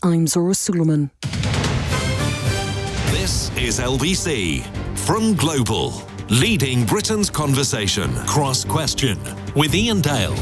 I'm Zora Suleiman. This is LBC from Global, leading Britain's conversation. Cross Question with Iain Dale.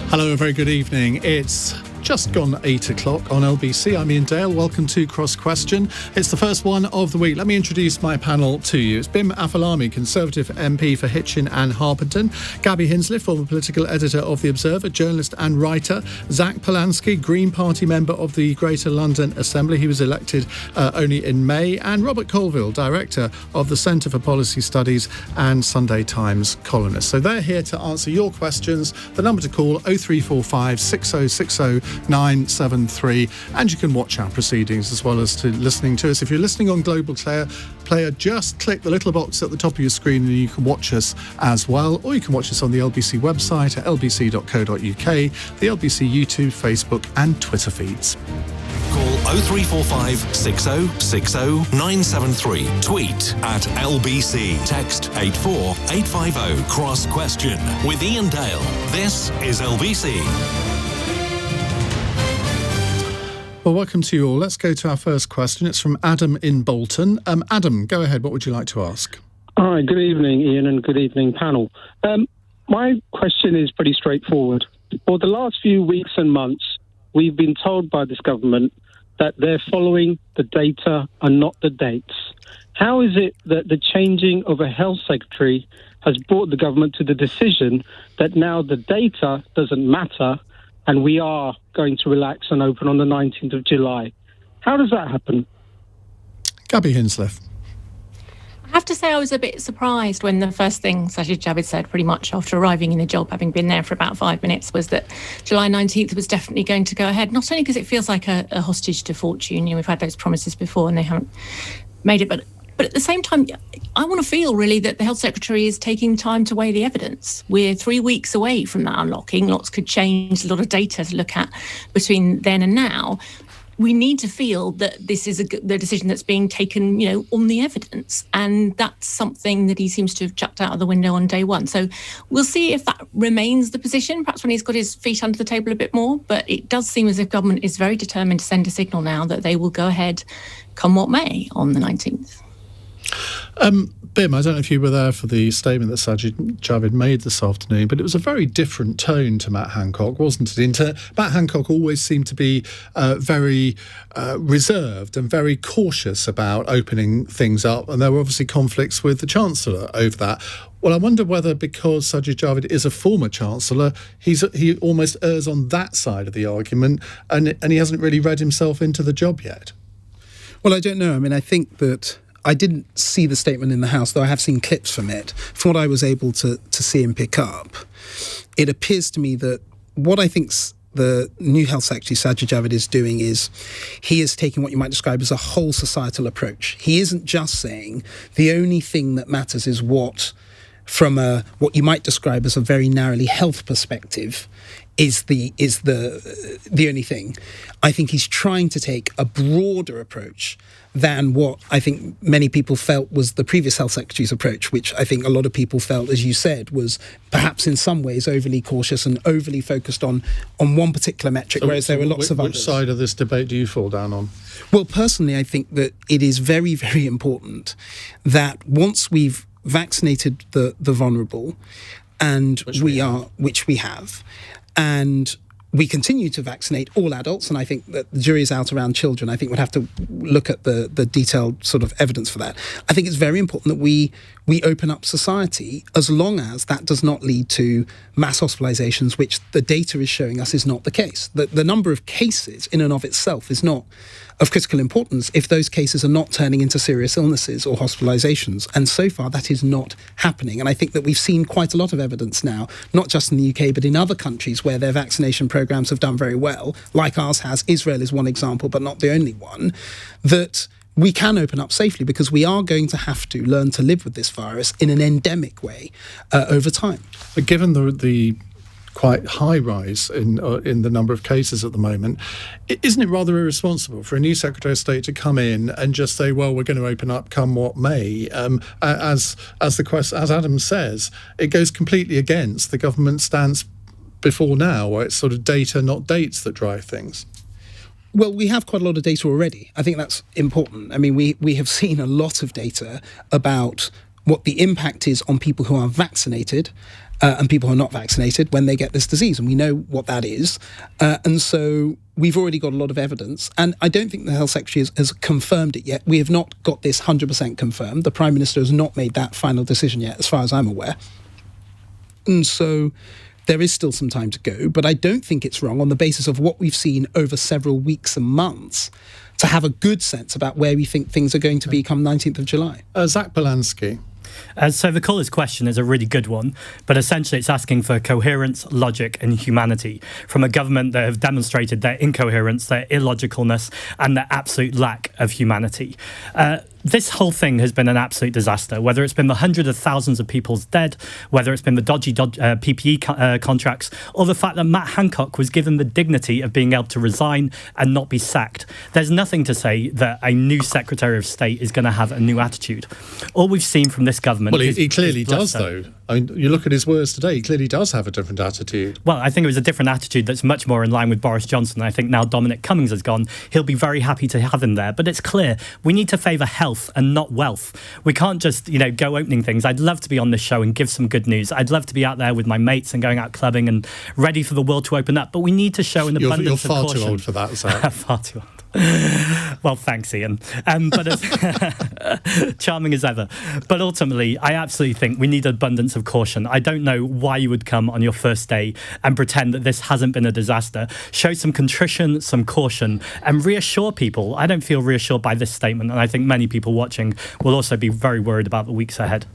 Hello, a very good evening. It's just gone 8 o'clock on LBC. I'm Iain Dale. Welcome to Cross Question. It's the first one of the week. Let me introduce my panel to you. It's Bim Afolami, Conservative MP for Hitchin and Harpenden. Gaby Hinsliff, former political editor of The Observer, journalist and writer. Zack, Polanski, Green Party member of the Greater London Assembly. He was elected only in May. And Robert Colvile, director of the Centre for Policy Studies and Sunday Times columnist. So they're here to answer your questions. The number to call 0345 6060 973, and you can watch our proceedings as well as to listening to us. If you're listening on Global Player, just click the little box at the top of your screen and you can watch us as well, or you can watch us on the LBC website at lbc.co.uk, the LBC YouTube, Facebook and Twitter feeds. Call 0345 6060 973. Tweet at LBC. Text 84850. Cross Question with Iain Dale. This is LBC. Well, welcome to you all. Let's go to our first question. It's from Adam in Bolton. Adam, go ahead. What would you like to ask? Hi, good evening, Iain, and good evening, panel. My question is pretty straightforward. For the last few weeks and months, we've been told by this government that they're following the data and not the dates. How is it that the changing of a health secretary has brought the government to the decision that now the data doesn't matter and we are going to relax and open on the 19th of July? How does that happen? Gaby Hinsliff. I have to say I was a bit surprised when the first thing Sajid Javid said pretty much after arriving in the job, having been there for about 5 minutes, was that July 19th was definitely going to go ahead. Not only because it feels like a hostage to fortune, we've had those promises before and they haven't made it, but at the same time, I want to feel really that the Health Secretary is taking time to weigh the evidence. We're 3 weeks away from that unlocking. Lots could change, a lot of data to look at between then and now. We need to feel that this is the decision that's being taken, on the evidence. And that's something that he seems to have chucked out of the window on day one. So we'll see if that remains the position, perhaps when he's got his feet under the table a bit more. But it does seem as if government is very determined to send a signal now that they will go ahead, come what may, on the 19th. Bim, I don't know if you were there for the statement that Sajid Javid made this afternoon, but it was a very different tone to Matt Hancock, wasn't it? Matt Hancock always seemed to be very reserved and very cautious about opening things up, and there were obviously conflicts with the Chancellor over that. Well, I wonder whether because Sajid Javid is a former Chancellor, he almost errs on that side of the argument, and he hasn't really read himself into the job yet. Well, I don't know. I mean, I think that I didn't see the statement in the House, though I have seen clips from it. From what I was able to see and pick up, it appears to me that what I think the new Health Secretary, Sajid Javid, is doing is he is taking what you might describe as a whole societal approach. He isn't just saying the only thing that matters is what, from what you might describe as a very narrowly health perspective, is the only thing. I think he's trying to take a broader approach than what I think many people felt was the previous Health Secretary's approach, which I think a lot of people felt, as you said, was perhaps in some ways overly cautious and overly focused on one particular metric, whereas there were lots of others. Which side of this debate do you fall down on? Well, personally, I think that it is very, very important that once we've vaccinated the vulnerable, and which we have, and we continue to vaccinate all adults, and I think that the jury is out around children. I think we'd have to look at the detailed sort of evidence for that. I think it's very important that we open up society as long as that does not lead to mass hospitalizations, which the data is showing us is not the case. The number of cases in and of itself is not of critical importance if those cases are not turning into serious illnesses or hospitalizations. And so far, that is not happening. And I think that we've seen quite a lot of evidence now, not just in the UK, but in other countries where their vaccination programs have done very well, like ours has. Israel is one example, but not the only one, that we can open up safely because we are going to have to learn to live with this virus in an endemic way over time. But given the quite high rise in the number of cases at the moment, isn't it rather irresponsible for a new Secretary of State to come in and just say, well, we're going to open up come what may? As Adam says, it goes completely against the government stance before now, where it's sort of data, not dates, that drive things. Well, we have quite a lot of data already. I think that's important. I mean, we have seen a lot of data about what the impact is on people who are vaccinated and people who are not vaccinated when they get this disease. And we know what that is. And so we've already got a lot of evidence. And I don't think the Health Secretary has confirmed it yet. We have not got this 100% confirmed. The Prime Minister has not made that final decision yet, as far as I'm aware. And so there is still some time to go. But I don't think it's wrong on the basis of what we've seen over several weeks and months to have a good sense about where we think things are going to be come 19th of July. Zack Polanski. So the caller's question is a really good one, but essentially it's asking for coherence, logic and humanity from a government that have demonstrated their incoherence, their illogicalness and their absolute lack of humanity. This whole thing has been an absolute disaster, whether it's been the hundreds of thousands of people's dead, whether it's been the dodgy PPE contracts, or the fact that Matt Hancock was given the dignity of being able to resign and not be sacked. There's nothing to say that a new Secretary of State is going to have a new attitude. All we've seen from this government... Well, he clearly does, though. I mean, you look at his words today, he clearly does have a different attitude. Well, I think it was a different attitude that's much more in line with Boris Johnson. I think now Dominic Cummings has gone, he'll be very happy to have him there. But it's clear we need to favour health and not wealth. We can't just, go opening things. I'd love to be on this show and give some good news. I'd love to be out there with my mates and going out clubbing and ready for the world to open up. But we need to show an abundance of caution. You're far too old for that, Zack. Far too old. Well, thanks, Iain. But as charming as ever. But ultimately, I absolutely think we need abundance of caution. I don't know why you would come on your first day and pretend that this hasn't been a disaster. Show some contrition, some caution, and reassure people. I don't feel reassured by this statement, and I think many people watching will also be very worried about the weeks ahead.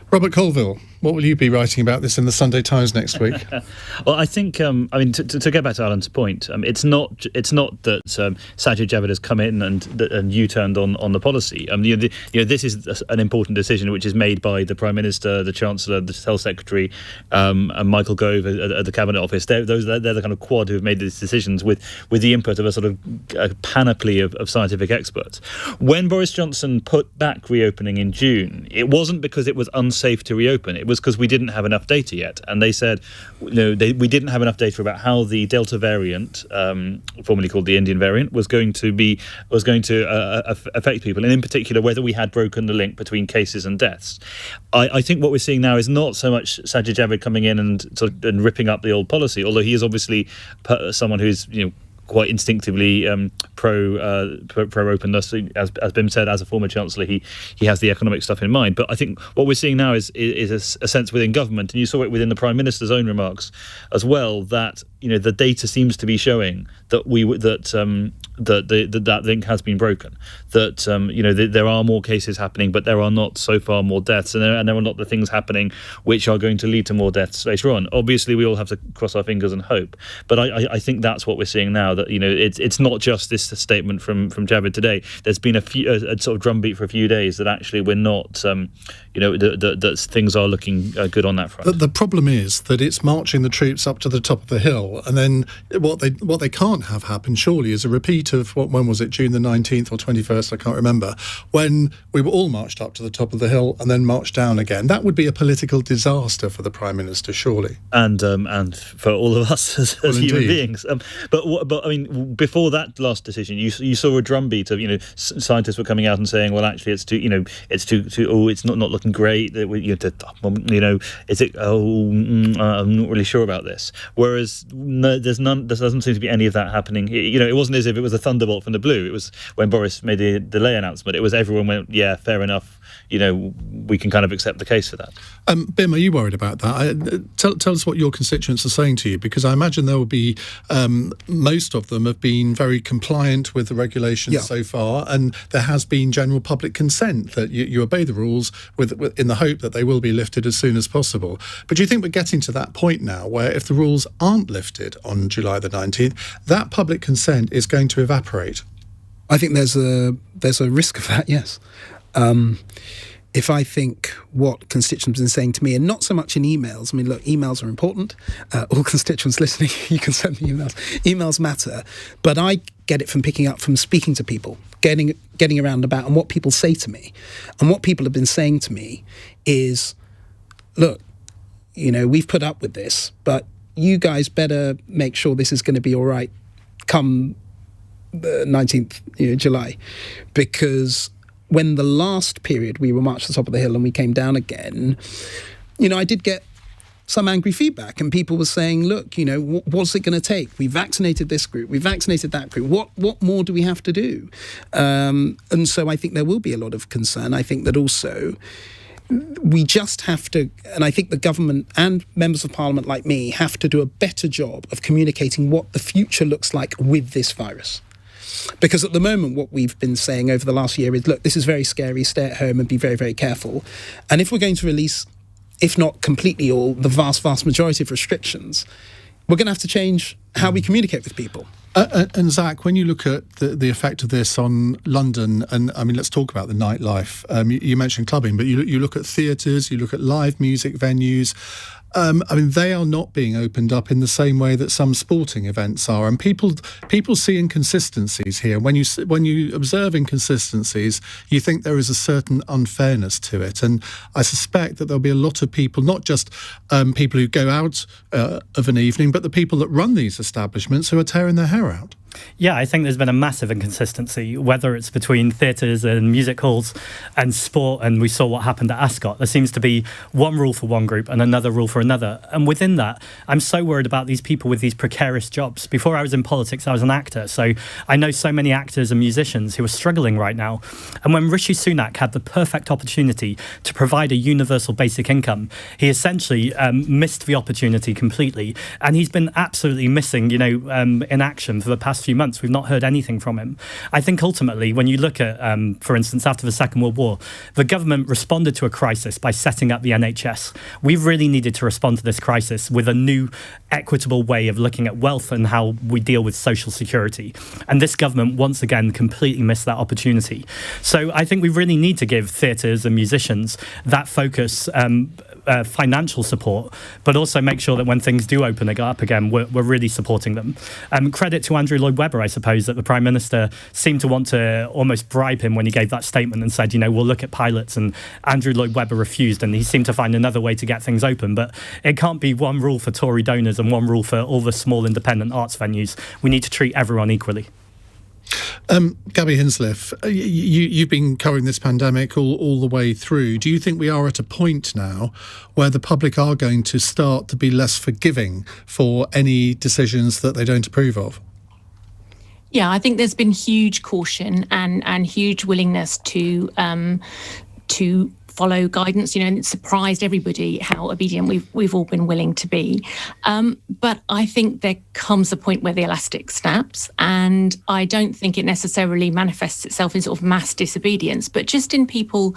Robert Colvile, what will you be writing about this in the Sunday Times next week? Well, I think, to get back to Alan's point, it's not that Sajid Javid has come in and U-turned on the policy. This is an important decision which is made by the Prime Minister, the Chancellor, the Health Secretary, and Michael Gove at the Cabinet Office. They're the kind of quad who have made these decisions with the input of a sort of a panoply of scientific experts. When Boris Johnson put back reopening in June, it wasn't because it was unsafe to reopen. It was because we didn't have enough data yet, and they said, we didn't have enough data about how the Delta variant, formerly called the Indian variant, was going to affect people, and in particular whether we had broken the link between cases and deaths. I think what we're seeing now is not so much Sajid Javid coming in and ripping up the old policy, although he is obviously someone who's quite instinctively pro openness, as Bim said. As a former chancellor, he has the economic stuff in mind. But I think what we're seeing now is a sense within government, and you saw it within the Prime Minister's own remarks as well, that the data seems to be showing that that link has been broken. That there are more cases happening, but there are not so far more deaths, and there are not the things happening which are going to lead to more deaths later on. Obviously, we all have to cross our fingers and hope. But I think that's what we're seeing now. That it's not just this statement from Javid today. There's been a sort of drumbeat for a few days that actually we're not, that things are looking good on that front. The problem is that it's marching the troops up to the top of the hill, and then what they can't have happen surely is a repeat of when was it, June the 19th or 21st, I can't remember, when we were all marched up to the top of the hill and then marched down again. That would be a political disaster for the Prime Minister, surely, and for all of us as human beings. But I mean, before that last decision, you saw a drumbeat of scientists were coming out and saying, well, actually, it's too it's not looking great. Is it? I'm not really sure about this. Whereas there doesn't seem to be any of that happening. It wasn't as if it was a thunderbolt from the blue. It was when Boris made the delay announcement. It was everyone went, yeah, fair enough. We can kind of accept the case for that. Bim, are you worried about that? Tell us what your constituents are saying to you, because I imagine there will be most of them have been very compliant with the regulations so far, and there has been general public consent that you obey the rules in the hope that they will be lifted as soon as possible. But do you think we're getting to that point now where if the rules aren't lifted on July the 19th, that public consent is going to evaporate? I think there's a risk of that, yes. If I think what constituents have been saying to me, and not so much in emails. I mean, look, emails are important. All constituents listening, you can send me emails. Emails matter. But I get it from picking up from speaking to people, getting around about and what people say to me. And what people have been saying to me is, look, we've put up with this, but you guys better make sure this is going to be all right come the 19th July, because when the last period we were marched to the top of the hill and we came down again, I did get some angry feedback, and people were saying, look, what's it going to take? We vaccinated this group, we vaccinated that group. What more do we have to do? And so I think there will be a lot of concern. I think that also we just have to, and I think the government and members of parliament like me have to do a better job of communicating what the future looks like with this virus. Because at the moment, what we've been saying over the last year is, look, this is very scary, stay at home and be very, very careful. And if we're going to release, if not completely all, the vast, vast majority of restrictions, we're going to have to change how we communicate with people. And Zack, when you look at the effect of this on London, and I mean, let's talk about the nightlife. You mentioned clubbing, but you look at theatres, you look at live music venues. They are not being opened up in the same way that some sporting events are, and people see inconsistencies here. When you observe inconsistencies, you think there is a certain unfairness to it, and I suspect that there'll be a lot of people, not just people who go out of an evening, but the people that run these establishments who are tearing their hair out. Yeah, I think there's been a massive inconsistency, whether it's between theatres and music halls and sport, and we saw what happened at Ascot. There seems to be one rule for one group and another rule for another. And within that, I'm so worried about these people with these precarious jobs. Before I was in politics, I was an actor, so I know so many actors and musicians who are struggling right now. And when Rishi Sunak had the perfect opportunity to provide a universal basic income, he essentially missed the opportunity completely. And he's been absolutely missing, in action for the past few months. We've not heard anything from him. I think ultimately, when you look at, for instance, after the Second World War, the government responded to a crisis by setting up the NHS. We've really needed to respond to this crisis with a new, equitable way of looking at wealth and how we deal with social security. And this government, once again, completely missed that opportunity. So I think we really need to give theatres and musicians that focus, financial support, but also make sure that when things do open up again, we're really supporting them. Credit to Andrew Lloyd Webber, I suppose, that the Prime Minister seemed to want to almost bribe him when he gave that statement and said, we'll look at pilots, and Andrew Lloyd Webber refused, and he seemed to find another way to get things open. But it can't be one rule for Tory donors and one rule for all the small independent arts venues. We need to treat everyone equally. Gaby Hinsliff, you've been covering this pandemic all the way through. Do you think we are at a point now where the public are going to start to be less forgiving for any decisions that they don't approve of? Yeah, I think there's been huge caution and huge willingness to follow guidance, and it surprised everybody how obedient we've all been willing to be. But I think there comes a point where the elastic snaps, and I don't think it necessarily manifests itself in sort of mass disobedience, but just in people's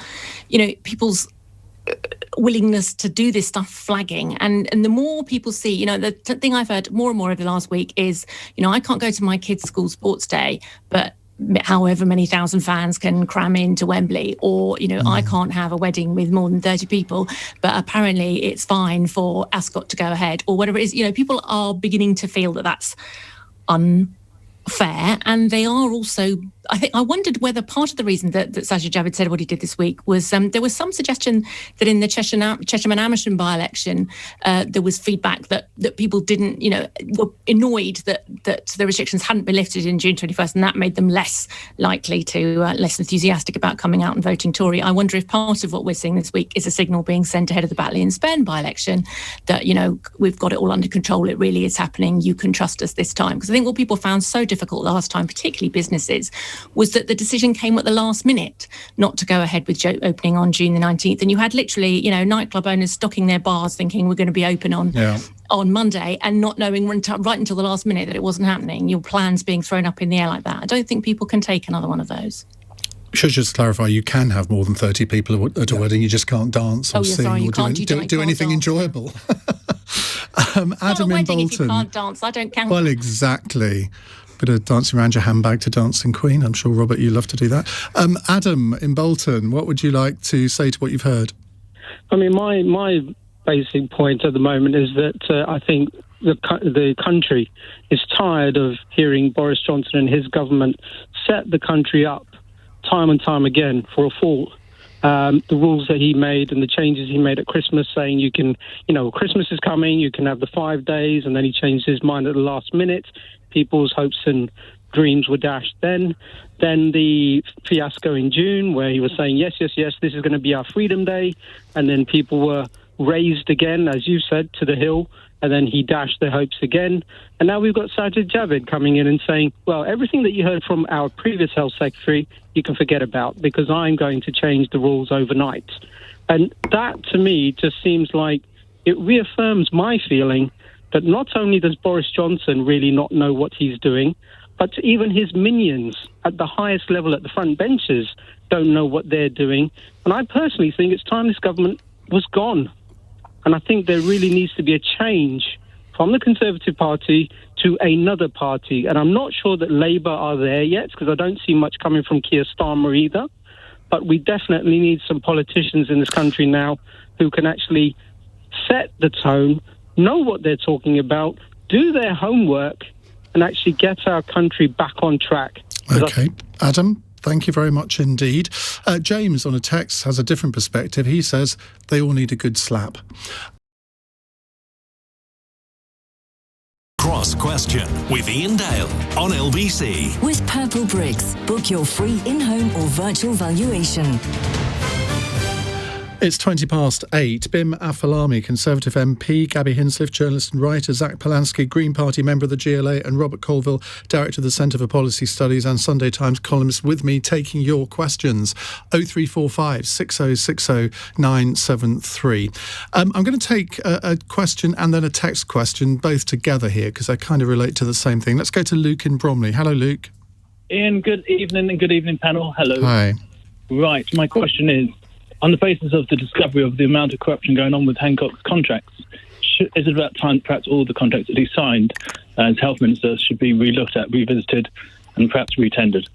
willingness to do this stuff flagging. And the more people see, the thing I've heard more and more over the last week is, I can't go to my kids' school sports day, but however many thousand fans can cram into Wembley, or I can't have a wedding with more than 30 people, but apparently it's fine for Ascot to go ahead, or whatever it is. People are beginning to feel that that's unfair, and they are also, I wondered whether part of the reason that Sajid Javid said what he did this week was there was some suggestion that in the Chesham and Amersham by-election there was feedback that people didn't, were annoyed that the restrictions hadn't been lifted in June 21st, and that made them less likely to, less enthusiastic about coming out and voting Tory. I wonder if part of what we're seeing this week is a signal being sent ahead of the Batley and Spen by-election that, we've got it all under control, it really is happening, you can trust us this time. Because I think what people found so difficult last time, particularly businesses, was that the decision came at the last minute not to go ahead with opening on June the 19th. And you had literally, nightclub owners stocking their bars thinking we're going to be open on Monday, and not knowing right until the last minute that it wasn't happening. Your plans being thrown up in the air like that. I don't think people can take another one of those. Should just clarify, you can have more than 30 people at a wedding, you just can't dance or sing or do anything enjoyable. Adam in Bolton. If you can't dance, I don't count. Well, exactly. Bit of dancing around your handbag to Dancing Queen. I'm sure, Robert, you love to do that. Adam in Bolton, what would you like to say to what you've heard? I mean, my basic point at the moment is that I think the country is tired of hearing Boris Johnson and his government set the country up time and time again for a fall. the rules that he made and the changes he made at Christmas, saying you can, Christmas is coming, you can have the 5 days, and then he changed his mind at the last minute. People's hopes and dreams were dashed then. Then the fiasco in June, where he was saying, yes, this is going to be our Freedom Day, and then people were raised again, as you said, to the hill, and then he dashed their hopes again. And now we've got Sajid Javid coming in and saying, well, everything that you heard from our previous health secretary, you can forget about, because I'm going to change the rules overnight. And that, to me, just seems like it reaffirms my feeling that not only does Boris Johnson really not know what he's doing, but even his minions at the highest level, at the front benches, don't know what they're doing. And I personally think it's time this government was gone. And I think there really needs to be a change from the Conservative Party to another party. And I'm not sure that Labour are there yet, because I don't see much coming from Keir Starmer either. But we definitely need some politicians in this country now who can actually set the tone, know what they're talking about, do their homework, and actually get our country back on track. Okay. Adam, thank you very much indeed. James on a text has a different perspective. He says they all need a good slap. Cross Question with Iain Dale on LBC. With Purple Bricks, book your free in-home or virtual valuation. It's 8:20. Bim Afolami, Conservative MP, Gaby Hinsliff, journalist and writer, Zack Polanski, Green Party member of the GLA, and Robert Colvile, Director of the Centre for Policy Studies and Sunday Times columnist, with me taking your questions. 0345 6060 973. I'm going to take a question and then a text question, both together here, because they kind of relate to the same thing. Let's go to Luke in Bromley. Hello, Luke. Ian, good evening, and good evening, panel. Hello. Hi. Right, my question is, on the basis of the discovery of the amount of corruption going on with Hancock's contracts, is it about time perhaps all the contracts that he signed as health minister should be relooked at, revisited, and perhaps retendered?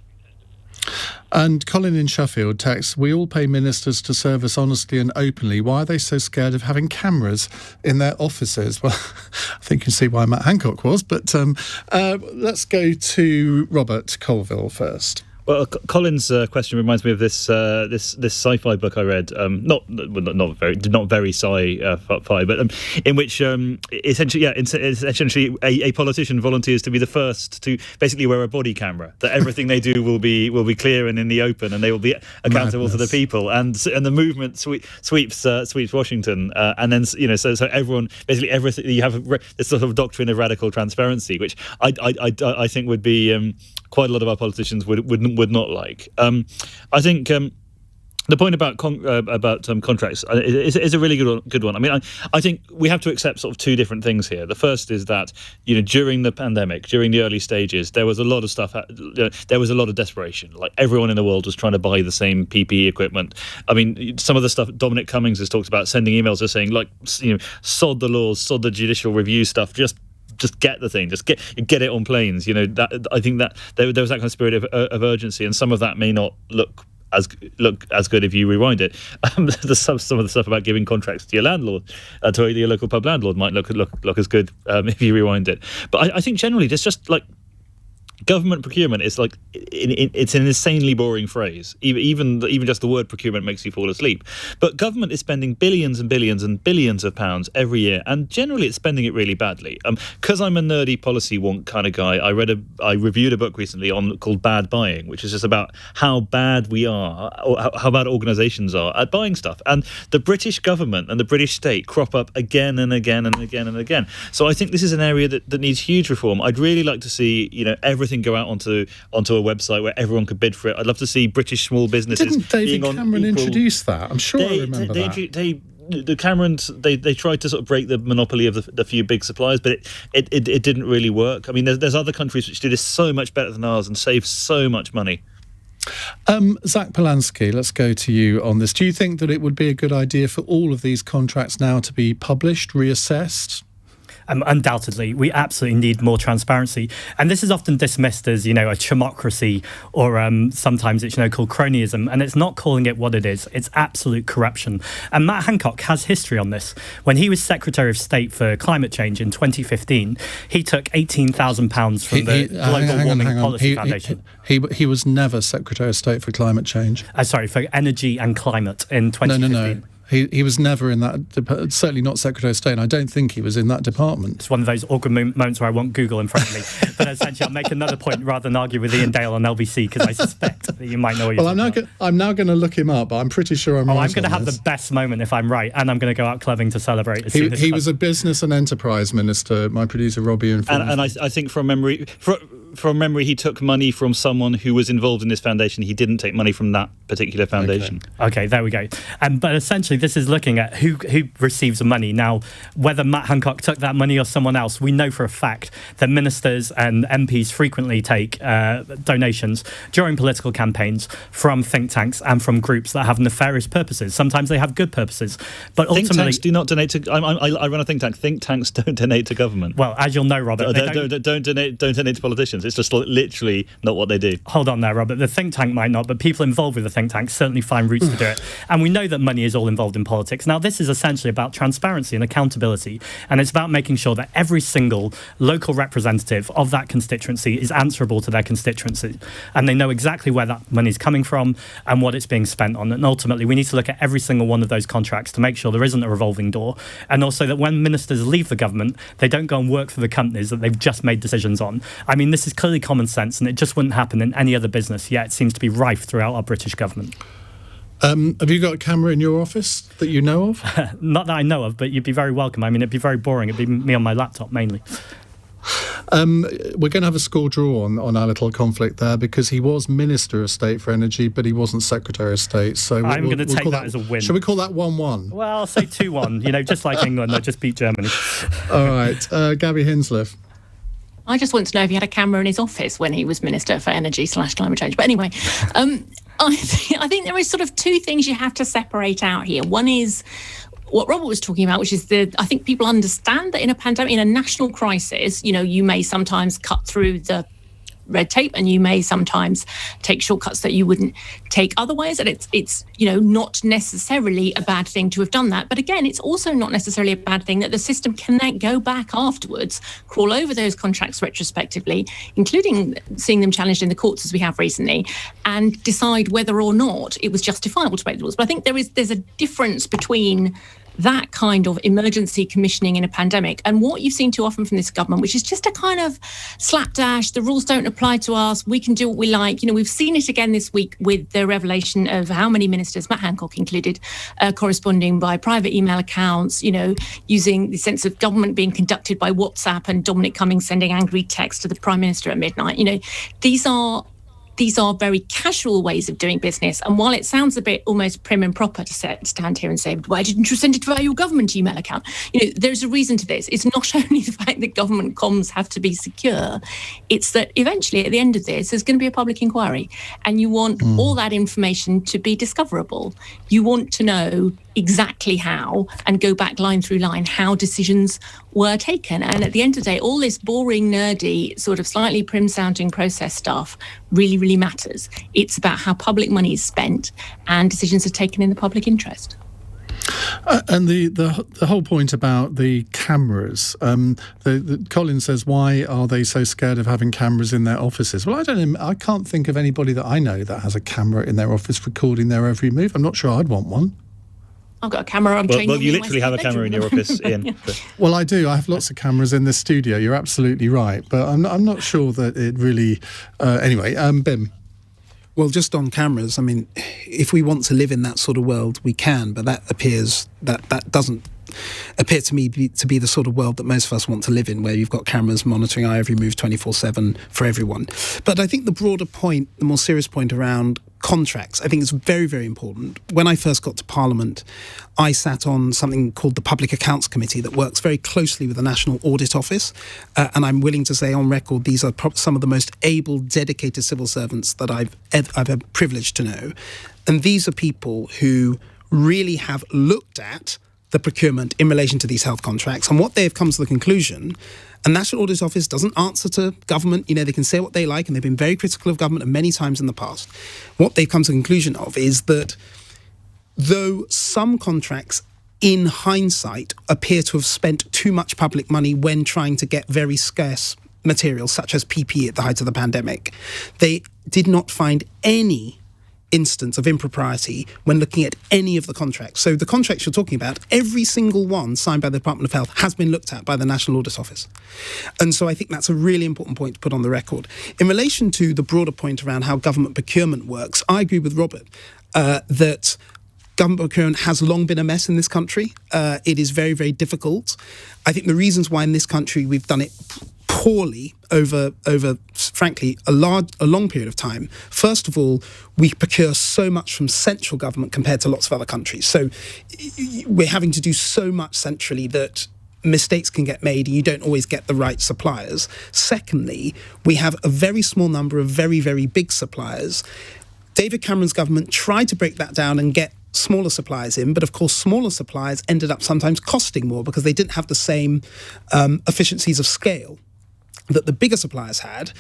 And Colin in Sheffield texts, we all pay ministers to serve us honestly and openly. Why are they so scared of having cameras in their offices? Well, I think you can see why Matt Hancock was, but let's go to Robert Colvile first. Well, Colin's question reminds me of this sci-fi book I read. Not very sci-fi, but in which essentially a politician volunteers to be the first to basically wear a body camera. That everything they do will be clear and in the open, and they will be accountable to the people. And the movement sweeps Washington, and then so everyone, basically everything, you have this sort of doctrine of radical transparency, which I think would be quite a lot of our politicians would not like. I think the point about contracts is a really good one. I mean, I think we have to accept sort of two different things here. The first is that during the pandemic, during the early stages, there was a lot of stuff. There was a lot of desperation. Like everyone in the world was trying to buy the same PPE equipment. I mean, some of the stuff Dominic Cummings has talked about, sending emails just saying sod the laws, sod the judicial review stuff, just get the thing, just get it on planes. That I think that there was that kind of spirit of urgency, and some of that may not look as good if you rewind it. Some of the stuff about giving contracts to your landlord, to your local pub landlord, might look as good if you rewind it. But I think generally, just like government procurement is like it's an insanely boring phrase. Even just the word procurement makes you fall asleep. But government is spending billions and billions and billions of pounds every year, and generally it's spending it really badly. Because I'm a nerdy policy wonk kind of guy, I reviewed a book recently called Bad Buying, which is just about how bad we are, or how bad organisations are at buying stuff. And the British government and the British state crop up again and again and again and again. So I think this is an area that needs huge reform. I'd really like to see everything go out onto a website where everyone could bid for it. I'd love to see British small businesses. Didn't David Cameron introduce that? I'm sure I remember that. The Camerons, they tried to sort of break the monopoly of the few big suppliers, but it didn't really work. I mean, there's other countries which do this so much better than ours and save so much money. Zack Polanski, let's go to you on this. Do you think that it would be a good idea for all of these contracts now to be published, reassessed? Undoubtedly, we absolutely need more transparency. And this is often dismissed as, a chimocracy, or sometimes it's, called cronyism. And it's not calling it what it is. It's absolute corruption. And Matt Hancock has history on this. When he was Secretary of State for Climate Change in 2015, he took £18,000 from the Global Warming Policy Foundation. He was never Secretary of State for Climate Change. For Energy and Climate in 2015. No. He was never in that, certainly not Secretary of State, and I don't think he was in that department. It's one of those awkward moments where I want Google in front of me. But essentially, I'll make another point rather than argue with Iain Dale on LBC, because I suspect that you might know what you're talking about. I'm now going to look him up, but I'm pretty sure I'm right. I'm going to have the best moment if I'm right, and I'm going to go out clubbing to celebrate. He was a business and enterprise minister, my producer Robbie informed. And I think from memory, he took money from someone who was involved in this foundation. He didn't take money from that particular foundation. Okay, there we go. But essentially, this is looking at who receives the money. Now, whether Matt Hancock took that money or someone else, we know for a fact that ministers and MPs frequently take donations during political campaigns from think tanks and from groups that have nefarious purposes. Sometimes they have good purposes, but ultimately... Think tanks do not donate to... I run a think tank. Think tanks don't donate to government. Well, as you'll know, Robert... Don't donate to politicians. It's just literally not what they do. Hold on there, Robert. The think tank might not, but people involved with the think tank certainly find routes to do it. And we know that money is all involved in politics. Now, this is essentially about transparency and accountability, and it's about making sure that every single local representative of that constituency is answerable to their constituency, and they know exactly where that money is coming from and what it's being spent on. And ultimately, we need to look at every single one of those contracts to make sure there isn't a revolving door, and also that when ministers leave the government, they don't go and work for the companies that they've just made decisions on. I mean, this is clearly common sense, and it just wouldn't happen in any other business, yet it seems to be rife throughout our British government. Have you got a camera in your office that you know of? Not that I know of, but you'd be very welcome. I mean, it'd be very boring. It'd be me on my laptop, mainly. We're going to have a score draw on our little conflict there, because he was Minister of State for Energy, but he wasn't Secretary of State. So I'm going to take that as a win. Shall we call that 1-1? Well, I'll say 2-1. Just like England, they just beat Germany. All right. Gaby Hinsliff. I just want to know if he had a camera in his office when he was Minister for Energy/Climate Change. But anyway, I think there is sort of two things you have to separate out here. One is what Robert was talking about, which is I think people understand that in a pandemic, in a national crisis, you may sometimes cut through the red tape, and you may sometimes take shortcuts that you wouldn't take otherwise, and it's not necessarily a bad thing to have done that. But again, it's also not necessarily a bad thing that the system can then go back afterwards, crawl over those contracts retrospectively, including seeing them challenged in the courts as we have recently, and decide whether or not it was justifiable to break the rules. But I think there's a difference between that kind of emergency commissioning in a pandemic and what you've seen too often from this government, which is just a kind of slapdash, the rules don't apply to us, we can do what we like. We've seen it again this week with the revelation of how many ministers, Matt Hancock included, corresponding by private email accounts, using the sense of government being conducted by WhatsApp, and Dominic Cummings sending angry texts to the Prime Minister at midnight. These are very casual ways of doing business. And while it sounds a bit almost prim and proper to stand here and say, why didn't you send it via your government email account? There's a reason to this. It's not only the fact that government comms have to be secure, it's that eventually at the end of this, there's going to be a public inquiry. And you want all that information to be discoverable. You want to know exactly how, and go back line through line, how decisions were taken. And at the end of the day, all this boring, nerdy, sort of slightly prim-sounding process stuff really, really matters. It's about how public money is spent and decisions are taken in the public interest. And the whole point about the cameras, Colin says, why are they so scared of having cameras in their offices? Well, I can't think of anybody that I know that has a camera in their office recording their every move. I'm not sure I'd want one. I've got a camera. Well, you literally have a camera in your office, Iain. Well, I do. I have lots of cameras in this studio. You're absolutely right. But I'm not sure that it really... Anyway, Bim. Well, just on cameras, I mean, if we want to live in that sort of world, we can. But that doesn't appear to me to be the sort of world that most of us want to live in, where you've got cameras monitoring our every move 24/7 for everyone. But I think the broader point, the more serious point around contracts, I think it's very, very important. When I first got to Parliament, I sat on something called the Public Accounts Committee that works very closely with the National Audit Office. And I'm willing to say on record, these are some of the most able, dedicated civil servants that I've had privilege to know. And these are people who really have looked at the procurement in relation to these health contracts. And what they have come to the conclusion, and National Audit Office doesn't answer to government, they can say what they like, and they've been very critical of government many times in the past. What they've come to the conclusion of is that though some contracts in hindsight appear to have spent too much public money when trying to get very scarce materials such as PPE at the height of the pandemic, they did not find any instance of impropriety when looking at any of the contracts. So the contracts you're talking about, every single one signed by the Department of Health has been looked at by the National Audit Office. And so I think that's a really important point to put on the record. In relation to the broader point around how government procurement works, I agree with Robert that government procurement has long been a mess in this country. It is very, very difficult. I think the reasons why in this country we've done it poorly over frankly, a long period of time. First of all, we procure so much from central government compared to lots of other countries. So we're having to do so much centrally that mistakes can get made and you don't always get the right suppliers. Secondly, we have a very small number of very, very big suppliers. David Cameron's government tried to break that down and get smaller suppliers in, but of course smaller suppliers ended up sometimes costing more because they didn't have the same efficiencies of scale that the bigger suppliers had.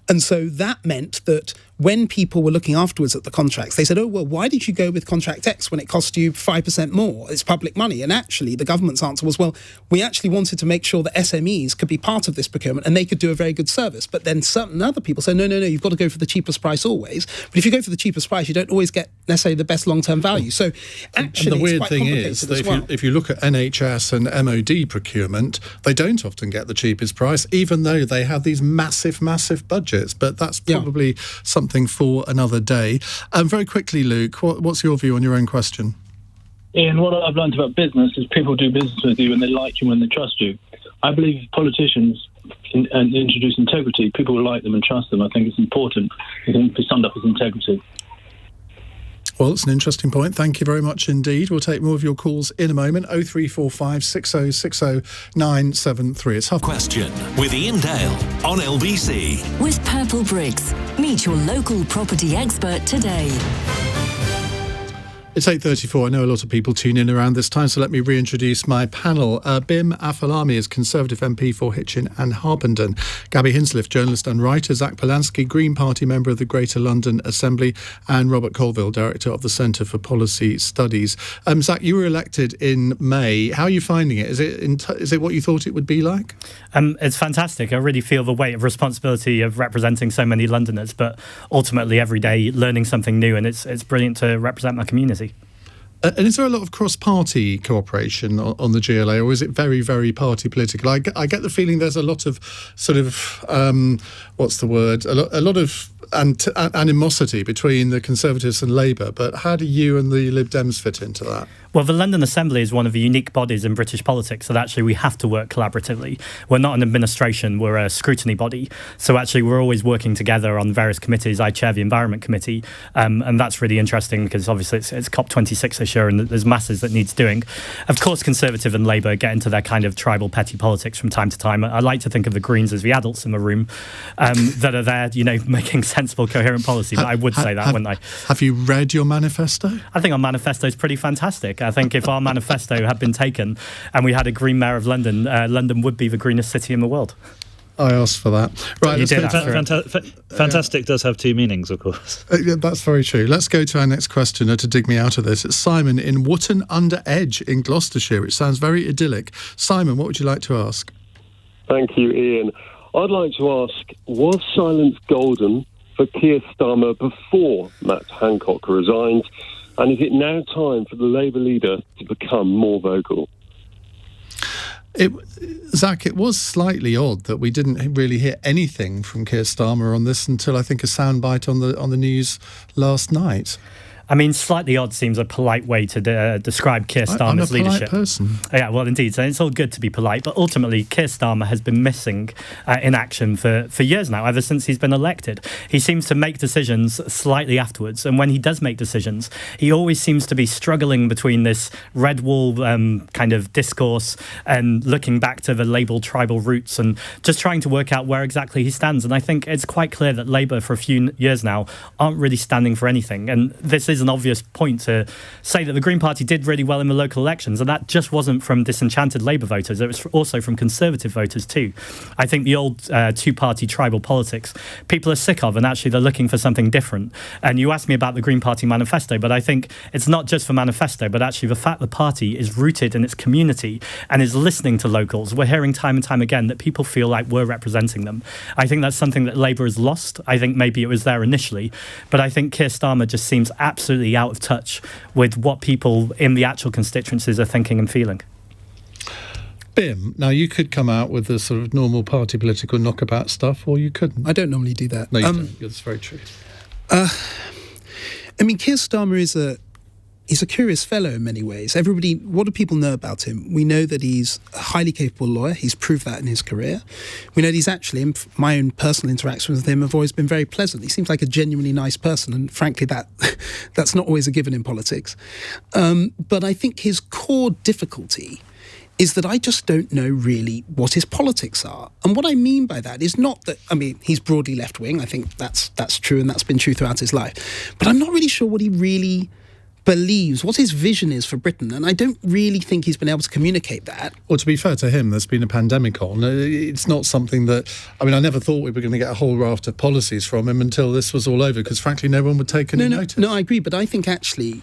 And so that meant that when people were looking afterwards at the contracts, they said, oh, well, why did you go with contract X when it cost you 5% more? It's public money. And actually, the government's answer was, well, we actually wanted to make sure that SMEs could be part of this procurement and they could do a very good service. But then certain other people said, no, you've got to go for the cheapest price always. But if you go for the cheapest price, you don't always get necessarily the best long-term value. So actually, and the weird it's quite thing complicated is that as well. if you look at NHS and MOD procurement, they don't often get the cheapest price, even though they have these massive budgets. But that's probably something for another day. Very quickly, Luke, what's your view on your own question? Ian, what I've learned about business is people do business with you when they like you, when they trust you. I believe politicians introduce integrity. People will like them and trust them. I think it's important. It can be summed up as integrity. Well, it's an interesting point. Thank you very much indeed. We'll take more of your calls in a moment. 0345 6060 973. It's Question with Iain Dale on LBC. With Purple Bricks. Meet your local property expert today. It's 8:34. I know a lot of people tune in around this time, so let me reintroduce my panel. Bim Afolami is Conservative MP for Hitchin and Harpenden. Gaby Hinsliff, journalist and writer. Zack Polanski, Green Party member of the Greater London Assembly. And Robert Colvile, director of the Centre for Policy Studies. Zack, you were elected in May. How are you finding it? Is it what you thought it would be like? It's fantastic. I really feel the weight of responsibility of representing so many Londoners, but ultimately every day learning something new, and it's brilliant to represent my community. And is there a lot of cross-party cooperation on the GLA, or is it very, very party political? I get the feeling there's a lot of sort of, what's the word? A lot of animosity between the Conservatives and Labour, but how do you and the Lib Dems fit into that? Well, the London Assembly is one of the unique bodies in British politics that actually we have to work collaboratively. We're not an administration, we're a scrutiny body. So actually we're always working together on various committees. I chair the Environment Committee, and that's really interesting because obviously it's COP26 this year and there's masses that needs doing. Of course, Conservative and Labour get into their kind of tribal petty politics from time to time. I like to think of the Greens as the adults in the room that are there, making sensible, coherent policy. But I would say that, wouldn't I? Have you read your manifesto? I think our manifesto is pretty fantastic. I think if our manifesto had been taken and we had a Green Mayor of London, London would be the greenest city in the world. I asked for that. Right, fantastic does have two meanings, of course. That's very true. Let's go to our next questioner to dig me out of this. It's Simon in Wootton under Edge in Gloucestershire, which sounds very idyllic. Simon, what would you like to ask? Thank you, Ian. I'd like to ask, was silence golden for Keir Starmer before Matt Hancock resigned? And is it now time for the Labour leader to become more vocal? Zack, it was slightly odd that we didn't really hear anything from Keir Starmer on this until I think a soundbite on the news last night. I mean, slightly odd seems a polite way to describe Keir Starmer's leadership. I'm a polite person. Yeah, well, indeed. So it's all good to be polite, but ultimately, Keir Starmer has been missing in action for years now, ever since he's been elected. He seems to make decisions slightly afterwards, and when he does make decisions, he always seems to be struggling between this red wall kind of discourse and looking back to the label tribal roots and just trying to work out where exactly he stands. And I think it's quite clear that Labour, for a few years now, aren't really standing for anything. And this is is an obvious point to say that the Green Party did really well in the local elections, and that just wasn't from disenchanted Labour voters. It was also from Conservative voters too. I think the old two-party tribal politics, people are sick of, and actually they're looking for something different. And you asked me about the Green Party manifesto, but I think it's not just for manifesto, but actually the fact the party is rooted in its community and is listening to locals. We're hearing time and time again that people feel like we're representing them. I think that's something that Labour has lost. I think maybe it was there initially, but I think Keir Starmer just seems absolutely out of touch with what people in the actual constituencies are thinking and feeling. Bim, now you could come out with the sort of normal party political knockabout stuff, or you couldn't. I don't normally do that. No, you don't. That's very true. I mean, Keir Starmer he's a curious fellow in many ways. What do people know about him? We know that he's a highly capable lawyer. He's proved that in his career. We know that he's actually, my own personal interactions with him have always been very pleasant. He seems like a genuinely nice person, and frankly, that's not always a given in politics. But I think his core difficulty is that I just don't know really what his politics are. And what I mean by that is not that, I mean, he's broadly left-wing. I think that's true, and that's been true throughout his life. But I'm not really sure what he really believes, what his vision is for Britain, and I don't really think he's been able to communicate that. Well, to be fair to him, there's been a pandemic on. It's not something that, I mean, I never thought we were going to get a whole raft of policies from him until this was all over, because frankly, no one would take any notice. No, I agree, but I think actually,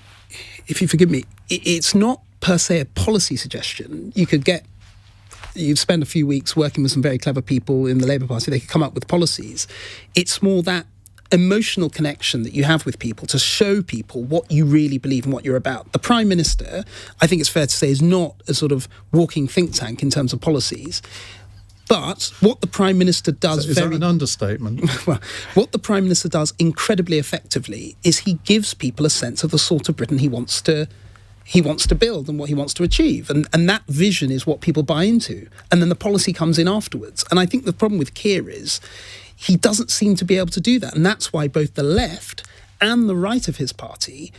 if you forgive me, it's not per se a policy suggestion. You'd spend a few weeks working with some very clever people in the Labour Party, they could come up with policies. It's more that emotional connection that you have with people to show people what you really believe and what you're about. The Prime Minister, I think it's fair to say, is not a sort of walking think tank in terms of policies. But what the Prime Minister does... Is that an understatement? Well, what the Prime Minister does incredibly effectively is he gives people a sense of the sort of Britain he wants to build and what he wants to achieve. And that vision is what people buy into. And then the policy comes in afterwards. And I think the problem with Keir is he doesn't seem to be able to do that. And that's why both the left and the right of his party,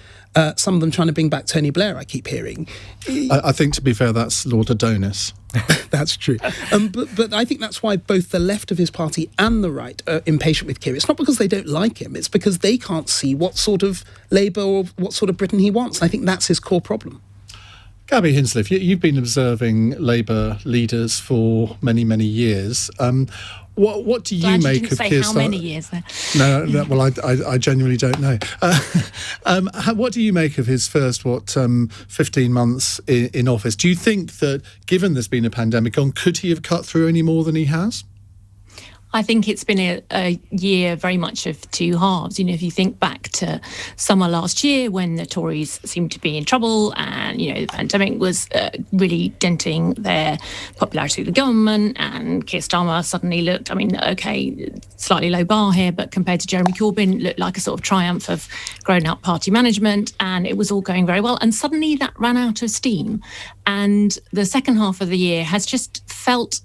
some of them trying to bring back Tony Blair, I keep hearing. I think, to be fair, that's Lord Adonis. That's true. But I think that's why both the left of his party and the right are impatient with Keir. It's not because they don't like him, it's because they can't see what sort of Labour or what sort of Britain he wants. And I think that's his core problem. Gaby Hinsliff, you've been observing Labour leaders for many, many years. What do you make of Keir Starmer? How many years there? No, well, I genuinely don't know. What do you make of his first 15 months in office? Do you think that, given there's been a pandemic on, could he have cut through any more than he has? I think it's been a year very much of two halves. You know, if you think back to summer last year when the Tories seemed to be in trouble and, you know, the pandemic was really denting their popularity with the government, and Keir Starmer suddenly looked, I mean, okay, slightly low bar here, but compared to Jeremy Corbyn, looked like a sort of triumph of grown-up party management, and it was all going very well. And suddenly that ran out of steam. And the second half of the year has just felt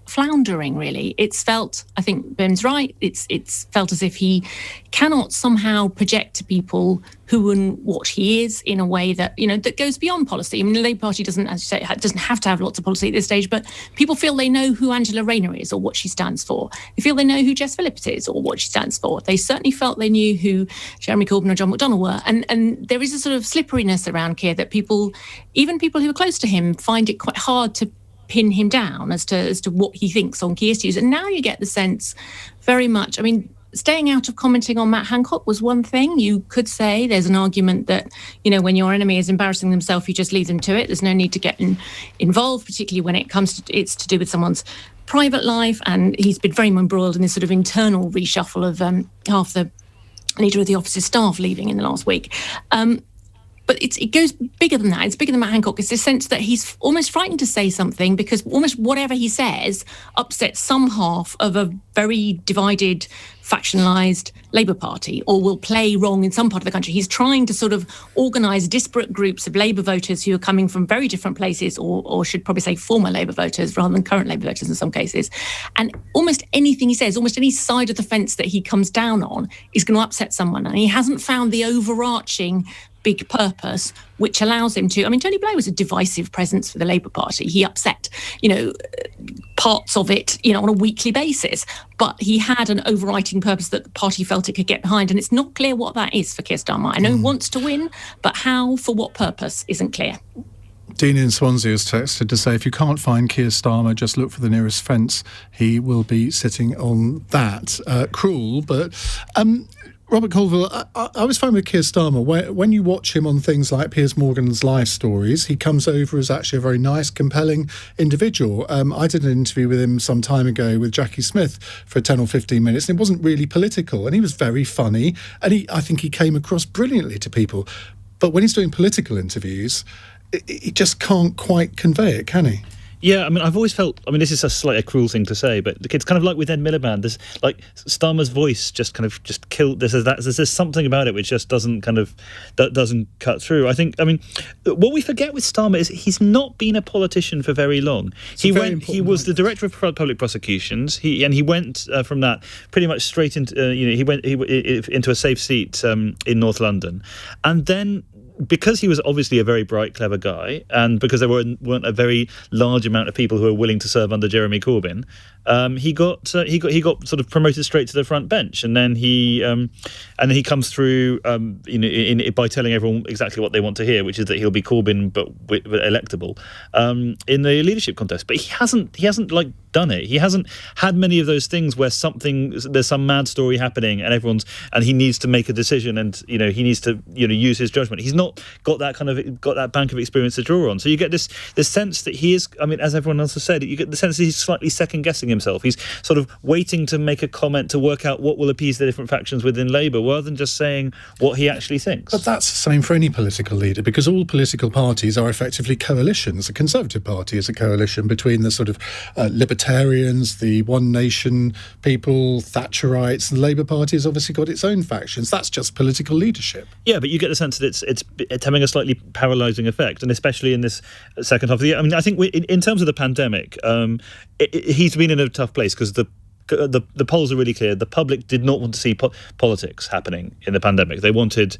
floundering, really. It's felt, I think Bim's right, it's felt as if he cannot somehow project to people who and what he is in a way that, you know, that goes beyond policy. I mean, the Labour Party doesn't, as you say, doesn't have to have lots of policy at this stage, but people feel they know who Angela Rayner is or what she stands for. They feel they know who Jess Phillips is or what she stands for. They certainly felt they knew who Jeremy Corbyn or John McDonnell were. And there is a sort of slipperiness around Keir that people, even people who are close to him, find it quite hard to pin him down as to what he thinks on key issues. And now you get the sense very much, I mean, staying out of commenting on Matt Hancock was one thing. You could say there's an argument that, you know, when your enemy is embarrassing themselves, you just leave them to it. There's no need to get involved, particularly when it comes to it's to do with someone's private life. And he's been very embroiled in this sort of internal reshuffle of half the leader of the office's staff leaving in the last week. But it goes bigger than that. It's bigger than Matt Hancock. It's this sense that he's almost frightened to say something because almost whatever he says upsets some half of a very divided, factionalised Labour Party, or will play wrong in some part of the country. He's trying to sort of organise disparate groups of Labour voters who are coming from very different places, or should probably say former Labour voters rather than current Labour voters in some cases. And almost anything he says, almost any side of the fence that he comes down on is going to upset someone. And he hasn't found the overarching big purpose, which allows him to. I mean, Tony Blair was a divisive presence for the Labour Party. He upset, parts of it, on a weekly basis. But he had an overriding purpose that the party felt it could get behind. And it's not clear what that is for Keir Starmer. I know he wants to win, but how, for what purpose, isn't clear. Dean in Swansea has texted to say, if you can't find Keir Starmer, just look for the nearest fence. He will be sitting on that. Cruel, but... Robert Colvile, I was fine with Keir Starmer. When you watch him on things like Piers Morgan's life stories, he comes over as actually a very nice, compelling individual. I did an interview with him some time ago with Jackie Smith for 10 or 15 minutes, and it wasn't really political, and he was very funny, and I think he came across brilliantly to people. But when he's doing political interviews, he just can't quite convey it, can he? Yeah, I mean, I've always felt, this is a cruel thing to say, but it's kind of like with Ed Miliband. There's Starmer's voice just killed. There's something about it which just doesn't cut through. What we forget with Starmer is he's not been a politician for very long. He was the director of public prosecutions. He went from that pretty much straight into he went into a safe seat in North London, and then, because he was obviously a very bright, clever guy, and because there weren't a very large amount of people who were willing to serve under Jeremy Corbyn, he got sort of promoted straight to the front bench, and then he comes through by telling everyone exactly what they want to hear, which is that he'll be Corbyn but electable in the leadership contest. But he hasn't done it. He hasn't had many of those things where there's some mad story happening and he needs to make a decision, and he needs to use his judgment. He's not got that bank of experience to draw on. So you get this sense that he is, as everyone else has said, you get the sense that he's slightly second guessing himself. He's sort of waiting to make a comment to work out what will appease the different factions within Labour, rather than just saying what he actually thinks. But that's the same for any political leader, because all political parties are effectively coalitions. The Conservative Party is a coalition between the sort of libertarians, the One Nation people, Thatcherites, and the Labour Party has obviously got its own factions. That's just political leadership. Yeah, but you get the sense that it's having a slightly paralysing effect, and especially in this second half of the year. I think in terms of the pandemic, he's been in a tough place because the polls are really clear. The public did not want to see politics happening in the pandemic. They wanted,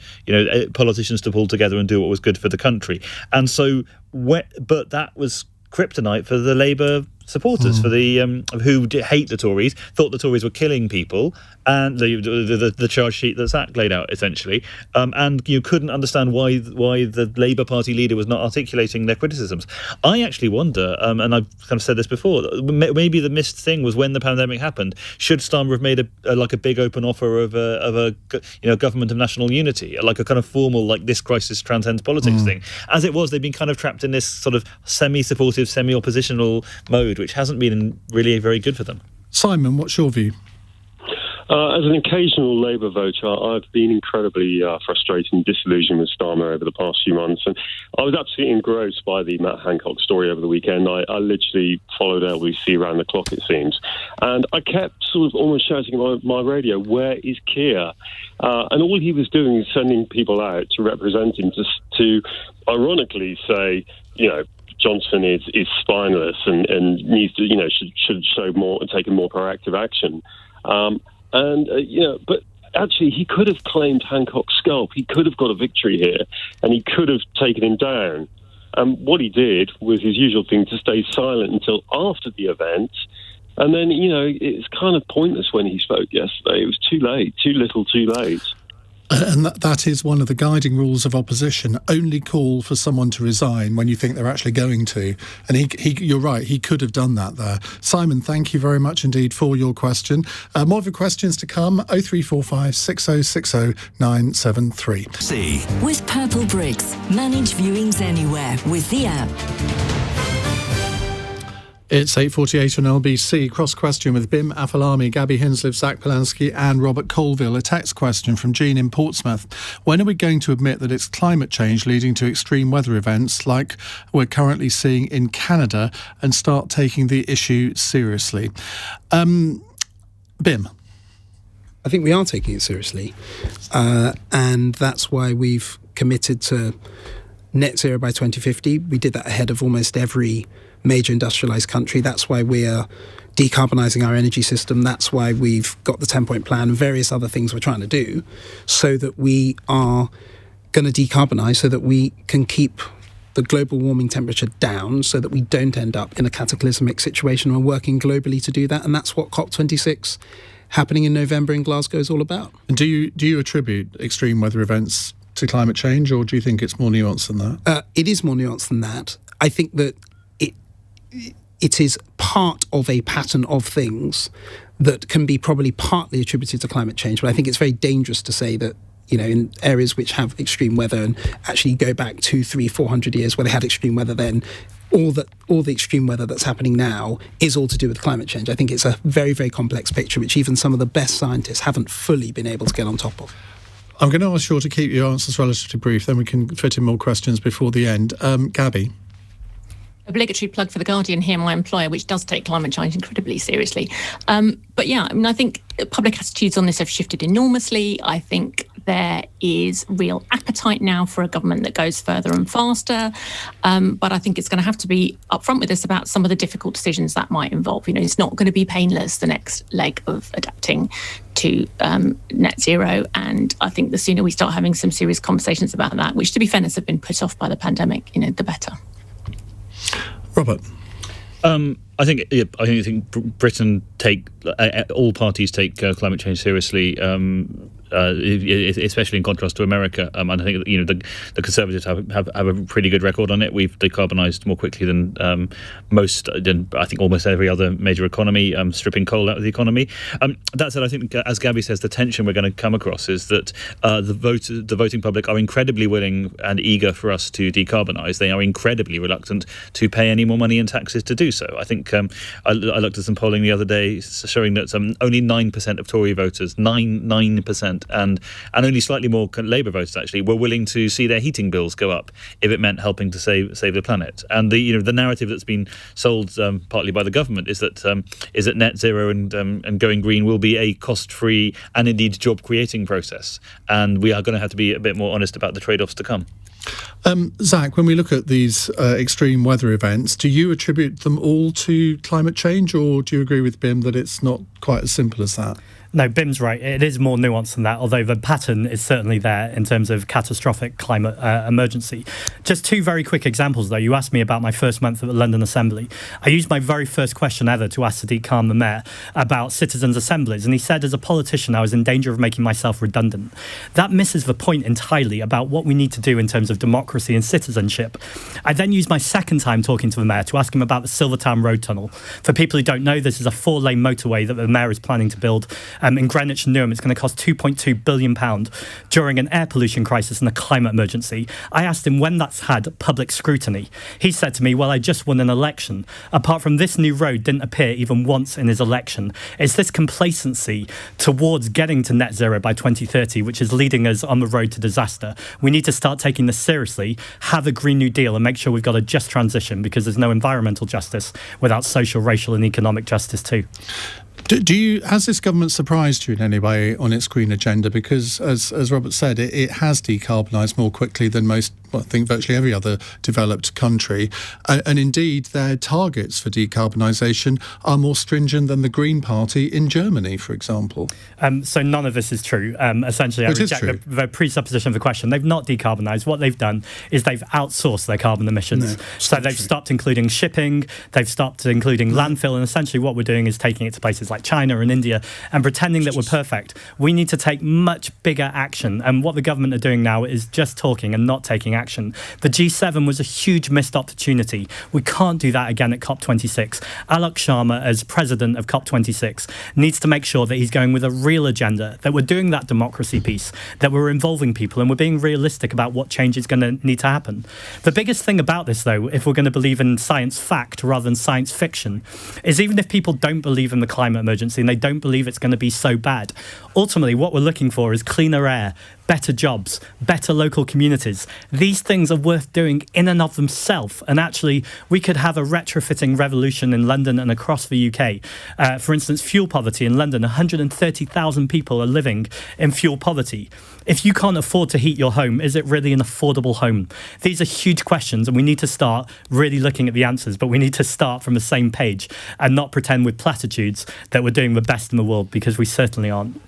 politicians to pull together and do what was good for the country. And so, but that was kryptonite for the Labour supporters, for the who hate the Tories, thought the Tories were killing people, and the charge sheet that Zack laid out, essentially, and you couldn't understand why the Labour Party leader was not articulating their criticisms. I actually wonder, and I've kind of said this before, maybe the missed thing was when the pandemic happened. Should Starmer have made a big open offer of a government of national unity, like a kind of formal, this crisis transcends politics thing? As it was, they've been kind of trapped in this sort of semi-supportive, semi-oppositional mode, which hasn't been really very good for them. Simon, what's your view? As an occasional Labour voter, I've been incredibly frustrated and disillusioned with Starmer over the past few months. And I was absolutely engrossed by the Matt Hancock story over the weekend. I literally followed LBC around the clock, it seems. And I kept sort of almost shouting on my radio, where is Keir? And all he was doing is sending people out to represent him, to ironically say, Johnson is spineless and needs to, should show more and take a more proactive action. But actually he could have claimed Hancock's scalp. He could have got a victory here, and he could have taken him down. What he did was his usual thing, to stay silent until after the event. And then, it's kind of pointless when he spoke yesterday. It was too late, too little too late. And that is one of the guiding rules of opposition. Only call for someone to resign when you think they're actually going to. And you're right, he could have done that there. Simon, thank you very much indeed for your question. More of your questions to come, 0345 6060 973. With Purple Bricks, manage viewings anywhere with the app. It's 8:48 on LBC. Cross question with Bim Afolami, Gaby Hinsliff, Zack Polanski and Robert Colvile. A text question from Jean in Portsmouth. When are we going to admit that it's climate change leading to extreme weather events like we're currently seeing in Canada and start taking the issue seriously? Bim? I think we are taking it seriously. And that's why we've committed to net zero by 2050. We did that ahead of almost every major industrialised country. That's why we are decarbonising our energy system. That's why we've got the 10-point plan and various other things we're trying to do, so that we are going to decarbonise so that we can keep the global warming temperature down, so that we don't end up in a cataclysmic situation. We're working globally to do that, and that's what COP26 happening in November in Glasgow is all about. And do you attribute extreme weather events to climate change, or do you think it's more nuanced than that? It is more nuanced than that. I think that it is part of a pattern of things that can be probably partly attributed to climate change, but I think it's very dangerous to say that, you know, in areas which have extreme weather and actually go back 200, 300, 400 years where they had extreme weather then, all the extreme weather that's happening now is all to do with climate change. I think it's a very, very complex picture which even some of the best scientists haven't fully been able to get on top of. I'm going to ask you all to keep your answers relatively brief, then we can fit in more questions before the end. Gaby? Obligatory plug for The Guardian here, my employer, which does take climate change incredibly seriously. But yeah, I mean, I think public attitudes on this have shifted enormously. I think there is real appetite now for a government that goes further and faster. But I think it's going to have to be upfront with us about some of the difficult decisions that might involve. You know, it's not going to be painless, the next leg of adapting to net zero. And I think the sooner we start having some serious conversations about that, which to be fairness have been put off by the pandemic, you know, the better. Robert? I think Britain all parties take climate change seriously, especially in contrast to America. And I think the Conservatives have a pretty good record on it. We've decarbonised more quickly than I think almost every other major economy, stripping coal out of the economy. That said, I think as Gaby says, the tension we're going to come across is that the voting public are incredibly willing and eager for us to decarbonise. They are incredibly reluctant to pay any more money in taxes to do so. I think I looked at some polling the other day showing that only 9% of Tory voters, 9%, and only slightly more Labour voters actually were willing to see their heating bills go up if it meant helping to save the planet. And the narrative that's been sold partly by the government is that net zero and going green will be a cost-free and indeed job-creating process. And we are going to have to be a bit more honest about the trade-offs to come. Zack, when we look at these extreme weather events, do you attribute them all to climate change, or do you agree with Bim that it's not quite as simple as that? No, Bim's right. It is more nuanced than that, although the pattern is certainly there in terms of catastrophic climate emergency. Just two very quick examples, though. You asked me about my first month at the London Assembly. I used my very first question ever to ask Sadiq Khan, the mayor, about citizens' assemblies, and he said, as a politician, I was in danger of making myself redundant. That misses the point entirely about what we need to do in terms of democracy and citizenship. I then used my second time talking to the mayor to ask him about the Silvertown Road Tunnel. For people who don't know, this is a 4-lane motorway that the mayor is planning to build in Greenwich and Newham. It's going to cost £2.2 billion during an air pollution crisis and a climate emergency. I asked him when that's had public scrutiny. He said to me, well, I just won an election. Apart from this new road didn't appear even once in his election. It's this complacency towards getting to net zero by 2030, which is leading us on the road to disaster. We need to start taking this seriously, have a Green New Deal and make sure we've got a just transition, because there's no environmental justice without social, racial and economic justice too. Has this government surprised you in any way on its green agenda? Because, as Robert said, it has decarbonised more quickly than most, I think virtually every other developed country. And indeed, their targets for decarbonisation are more stringent than the Green Party in Germany, for example. So none of this is true. Essentially, I reject the presupposition of the question. They've not decarbonised. What they've done is they've outsourced their carbon emissions. So they've stopped including shipping, they've stopped including landfill, and essentially what we're doing is taking it to places like China and India and pretending that we're perfect. We need to take much bigger action, and what the government are doing now is just talking and not taking action. The G7 was a huge missed opportunity. We can't do that again at COP26. Alok Sharma, as president of COP26, needs to make sure that he's going with a real agenda, that we're doing that democracy piece, that we're involving people and we're being realistic about what change is going to need to happen. The biggest thing about this, though, if we're going to believe in science fact rather than science fiction, is even if people don't believe in the climate emergency and they don't believe it's going to be so bad, ultimately what we're looking for is cleaner air, better jobs, better local communities. These things are worth doing in and of themselves. And actually, we could have a retrofitting revolution in London and across the UK. For instance, fuel poverty in London, 130,000 people are living in fuel poverty. If you can't afford to heat your home, is it really an affordable home? These are huge questions, and we need to start really looking at the answers, but we need to start from the same page and not pretend with platitudes that we're doing the best in the world, because we certainly aren't.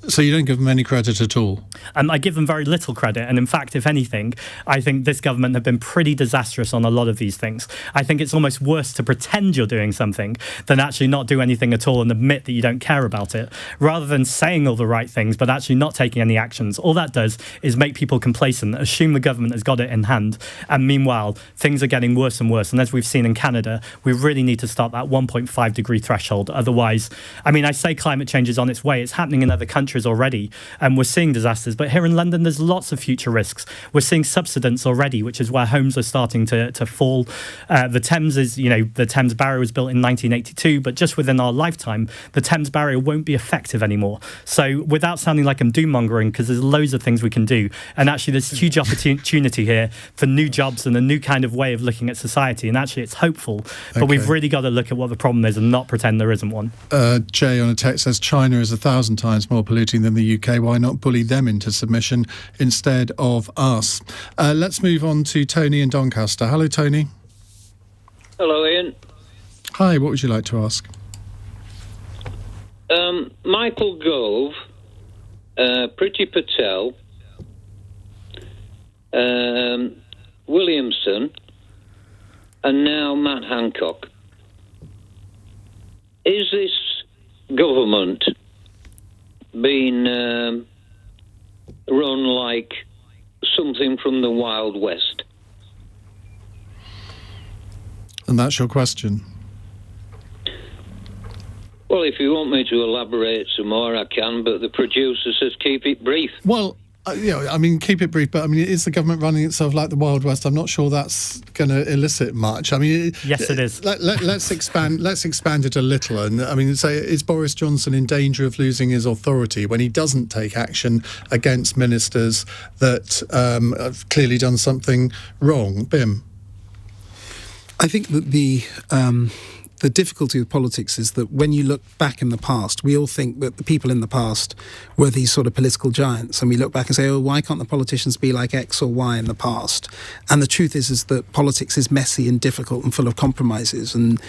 So you don't give them any credit at all? I give them very little credit. And in fact, if anything, I think this government have been pretty disastrous on a lot of these things. I think it's almost worse to pretend you're doing something than actually not do anything at all and admit that you don't care about it, rather than saying all the right things but actually not taking any actions. All that does is make people complacent, assume the government has got it in hand, and meanwhile, things are getting worse and worse. And as we've seen in Canada, we really need to start that 1.5 degree threshold. Otherwise, I mean, I say climate change is on its way. It's happening in other countries already, and we're seeing disasters. But here in London, there's lots of future risks. We're seeing subsidence already, which is where homes are starting to fall. The Thames is, the Thames Barrier was built in 1982, but just within our lifetime, the Thames Barrier won't be effective anymore. So without sounding like I'm doom-mongering, because there's loads of things we can do, and actually there's huge opportunity here for new jobs and a new kind of way of looking at society, and actually it's hopeful, but we've really got to look at what the problem is and not pretend there isn't one. Jay on a text says China is 1,000 times more polluting than the UK. Why not bully them into submission instead of us? Let's move on to Tony in Doncaster. Hello, Tony. Hello, Ian. Hi, what would you like to ask? Michael Gove, Priti Patel, Williamson, and now Matt Hancock. Is this government being run like something from the Wild West? And that's your question? Well, if you want me to elaborate some more, I can, but the producer says keep it brief. Well, keep it brief, but is the government running itself like the Wild West? I'm not sure that's going to elicit much. Yes, it is. Let's expand it a little. And say, is Boris Johnson in danger of losing his authority when he doesn't take action against ministers that have clearly done something wrong? Bim? I think that the difficulty with politics is that when you look back in the past, we all think that the people in the past were these sort of political giants, and we look back and say, oh, why can't the politicians be like X or Y in the past? And the truth is that politics is messy and difficult and full of compromises, and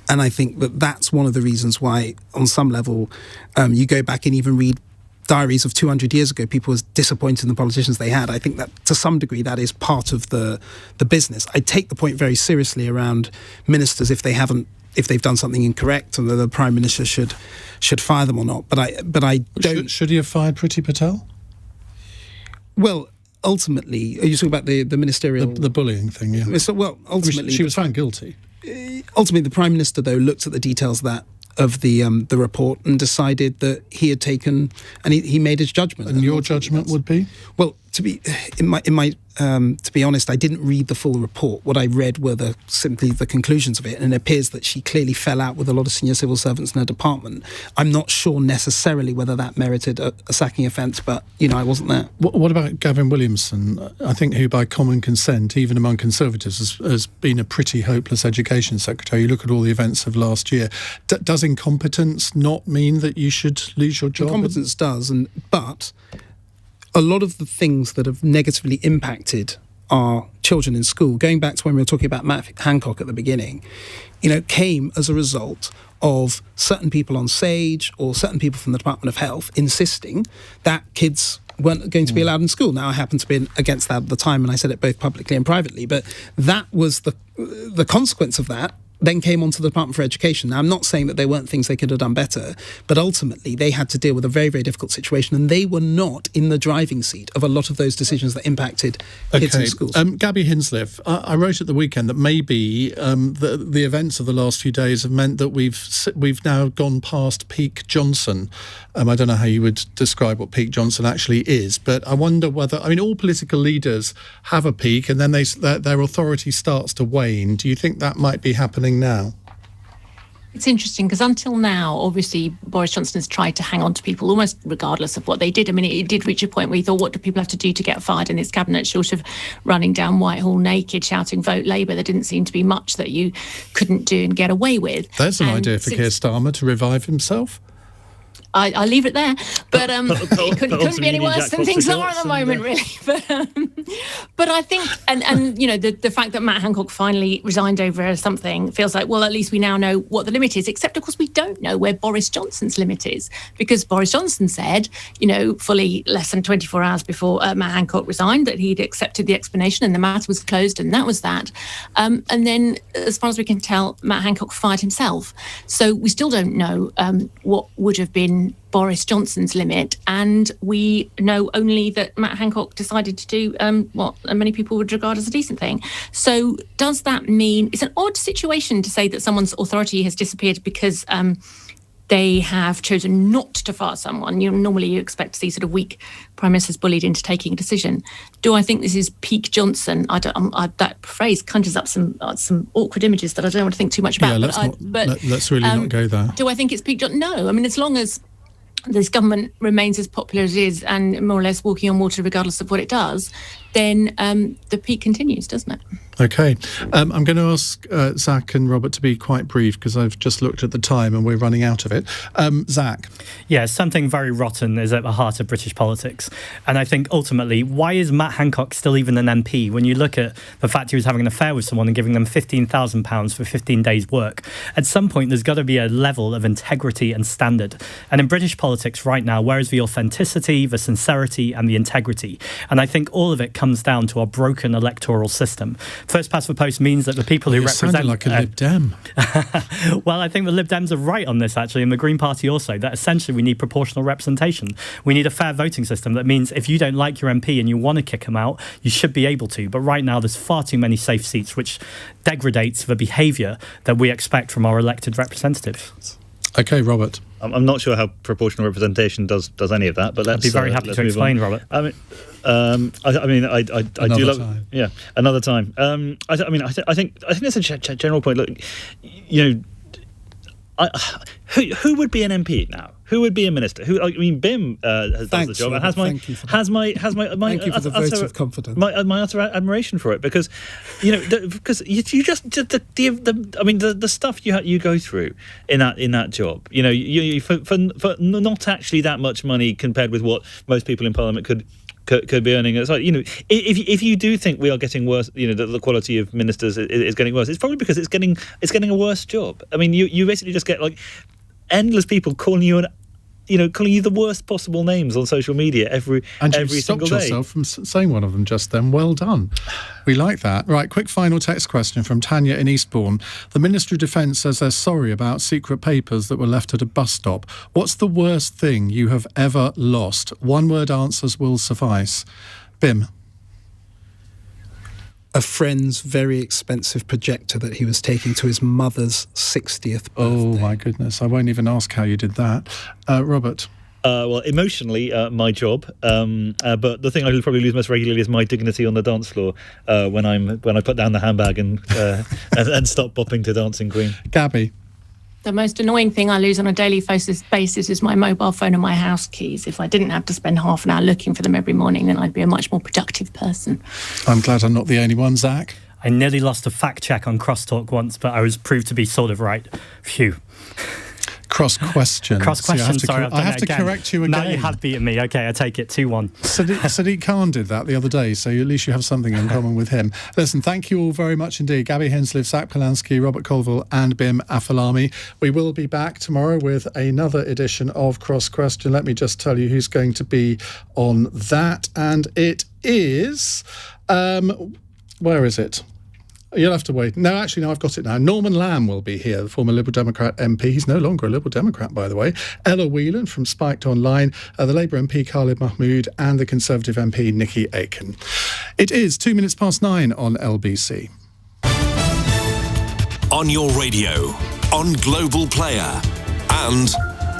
I think that that's one of the reasons why, on some level, you go back and even read diaries of 200 years ago, people were disappointed in the politicians they had. I think that to some degree that is part of the business. I take the point very seriously around ministers if they've done something incorrect, and whether the Prime Minister should fire them or not. But I don't. Should he have fired Priti Patel? Well, ultimately, are you talking about the ministerial the bullying thing? Yeah. So, well, ultimately, she was found guilty. Ultimately, the Prime Minister though looked at the details of the report and decided that he had taken, and he made his judgment. And your judgment would be? Well, to be honest, I didn't read the full report. What I read were simply the conclusions of it, and it appears that she clearly fell out with a lot of senior civil servants in her department. I'm not sure necessarily whether that merited a sacking offence, but I wasn't there. What about Gavin Williamson? I think who, by common consent, even among Conservatives, has been a pretty hopeless education secretary. You look at all the events of last year. Does incompetence not mean that you should lose your job? Incompetence does, but a lot of the things that have negatively impacted our children in school, going back to when we were talking about Matt Hancock at the beginning, came as a result of certain people on Sage or certain people from the Department of Health insisting that kids weren't going to be allowed in school. Now, I happened to be against that at the time, and I said it both publicly and privately, but that was the consequence of that then came onto the Department for Education. Now, I'm not saying that there weren't things they could have done better, but ultimately they had to deal with a very, very difficult situation, and they were not in the driving seat of a lot of those decisions that impacted kids in schools. Gaby Hinsliff, I wrote at the weekend that maybe the events of the last few days have meant that we've now gone past peak Johnson. I don't know how you would describe what peak Johnson actually is, but I wonder whether, all political leaders have a peak and then their authority starts to wane. Do you think that might be happening now? It's interesting because until now, obviously, Boris Johnson has tried to hang on to people almost regardless of what they did. It did reach a point where he thought, what do people have to do to get fired in his cabinet? Short of running down Whitehall naked, shouting, vote Labour, there didn't seem to be much that you couldn't do and get away with. There's an idea for Keir Starmer to revive himself. I'll leave it there, but it couldn't be any worse than things are at the moment, really. But I think, and you know, the fact that Matt Hancock finally resigned over something feels like, well, at least we now know what the limit is, except, of course, we don't know where Boris Johnson's limit is, because Boris Johnson said, you know, fully less than 24 hours before Matt Hancock resigned, that he'd accepted the explanation and the matter was closed, and that was that. And then, as far as we can tell, Matt Hancock fired himself. So we still don't know what would have been Boris Johnson's limit, and we know only that Matt Hancock decided to do what many people would regard as a decent thing. So does that mean it's an odd situation to say that someone's authority has disappeared because they have chosen not to fire someone? Normally you expect to see sort of weak prime ministers bullied into taking a decision. Do I think this is peak Johnson? That phrase conjures up some awkward images that I don't want to think too much about. Yeah, let's really not go there. Do I think it's peak Johnson? No. I mean, as long as this government remains as popular as it is and more or less walking on water regardless of what it does, then the peak continues, doesn't it? OK. I'm going to ask Zack and Robert to be quite brief because I've just looked at the time and we're running out of it. Zack? Yeah, something very rotten is at the heart of British politics. And I think ultimately, why is Matt Hancock still even an MP? When you look at the fact he was having an affair with someone and giving them £15,000 for 15 days' work, at some point there's got to be a level of integrity and standard. And in British politics right now, where is the authenticity, the sincerity and the integrity? And I think all of it comes down to our broken electoral system. First past the post means that the people who represent... sounded like a Lib Dem. Well, I think the Lib Dems are right on this, actually, and the Green Party also, that essentially we need proportional representation. We need a fair voting system that means if you don't like your MP and you want to kick him out, you should be able to. But right now, there's far too many safe seats, which degradates the behaviour that we expect from our elected representatives. OK, Robert. I'm not sure how proportional representation does any of that, but let's... I'd be very happy to explain, Robert. I do love... time. Yeah, another time. I think there's a general point. Look, you know, who would be an MP now? Who would be a minister? BIM has done the job and has my thank you for the vote of confidence. My utter admiration for it, because you the stuff you go through in that job. You know, you for not actually that much money compared with what most people in Parliament could be earning. It's like, you know, if you do think we are getting worse, you know, the quality of ministers is getting worse, it's probably because it's getting a worse job. I mean, you basically just get like endless people calling you the worst possible names on social media every single day. And you stopped yourself from saying one of them just then. Well done. We like that. Right, quick final text question from Tanya in Eastbourne. The Ministry of Defence says they're sorry about secret papers that were left at a bus stop. What's the worst thing you have ever lost? One-word answers will suffice. Bim? A friend's very expensive projector that he was taking to his mother's 60th birthday. Oh, my goodness. I won't even ask how you did that. Robert? Well, emotionally, my job. But the thing I probably lose most regularly is my dignity on the dance floor when I put down the handbag and stop bopping to Dancing Queen. Gaby? The most annoying thing I lose on a daily basis is my mobile phone and my house keys. If I didn't have to spend half an hour looking for them every morning, then I'd be a much more productive person. I'm glad I'm not the only one. Zack? I nearly lost a fact check on Crosstalk once, but I was proved to be sort of right. Phew. Cross question. Sorry, I have to correct you again. Now you have beaten me. OK, I take it 2-1. Sadiq Khan did that the other day, so at least you have something in common with him. Listen, thank you all very much indeed. Gaby Hinsliff, Zack Polanski, Robert Colvile and Bim Afolami. We will be back tomorrow with another edition of Cross Question. Let me just tell you who's going to be on that. And it is... where is it? You'll have to wait. No, actually, no, I've got it now. Norman Lamb will be here, the former Liberal Democrat MP. He's no longer a Liberal Democrat, by the way. Ella Whelan from Spiked Online, the Labour MP Khalid Mahmood, and the Conservative MP Nikki Aiken. It is 9:02 on LBC. On your radio, on Global Player, and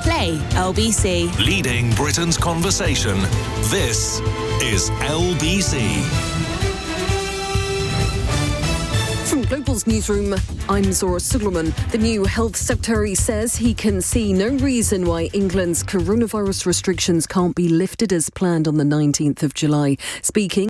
Play LBC. Leading Britain's conversation. This is LBC. From Global's newsroom, I'm Zora Suleiman. The new health secretary says he can see no reason why England's coronavirus restrictions can't be lifted as planned on the 19th of July. Speaking